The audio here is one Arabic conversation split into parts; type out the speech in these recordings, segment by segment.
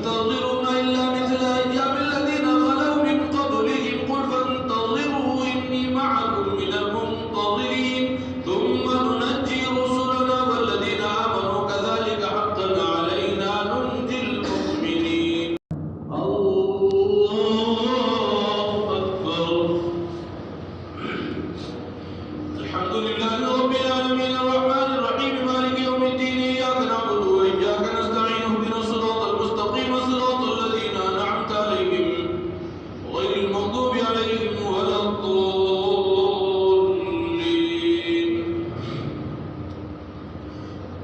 ينتظرون إلا مثل أيام الذين خلوا من قبلهم قل فانتظروا إني معكم من المنتظرين ثم ننجي رسلنا والذين آمنوا كذلك حقا علينا ننجي المؤمنين. الله أكبر. الحمد لله رب العالمين الرحمن الرحيم مالك يوم الدين إياك نعبد وإياك نستعين اهدنا الصراط المستقيم صراط الذين أنعمت عليهم غير المغضوب عليهم ولا الضالين.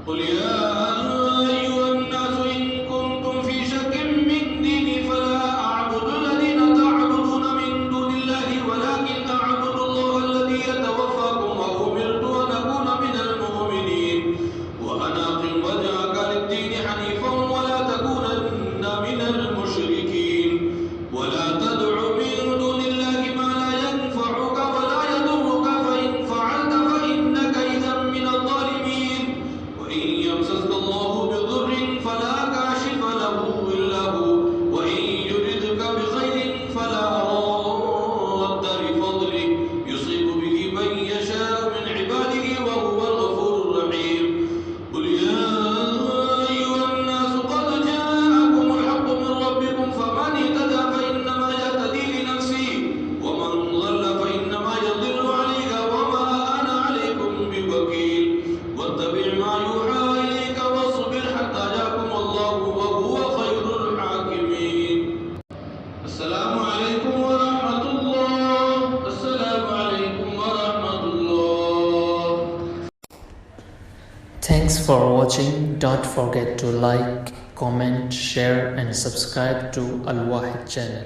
قل يا أيها الناس إن كنتم في شك من ديني فلا أعبد الذين تعبدون من دون الله ولكن أعبد الله الذي يتوفاكم وأمرت أن أكون من المؤمنين وأن أقم وجهك للدين حنيفا ولا تكونن من المشركين ولا تدع من دون الله ما لا ينفعك ولا يضرك فإن فعلت فإنك إذا من الظالمين وإن يمسسك الله بضر فلا كاشف له إلا هو وإن يردك بخير فلا راد لفضله يصيب به من يشاء من عباده وهو الغفور الرحيم. قل يا أيها الناس قد جاءكم الحق من ربكم فمن اهتدى فإنما يهتدي لنفسه ومن ضل فإنما يضل عليها وما أنا عليكم بوكيل واتبع ما يوحى إليك واصبر حتى يحكم الله وهو خير الحاكمين. السلام عليكم ورحمة الله. السلام عليكم ورحمة الله. Thanks for watching. Don't forget to like, comment, share and subscribe to Al Wahid channel.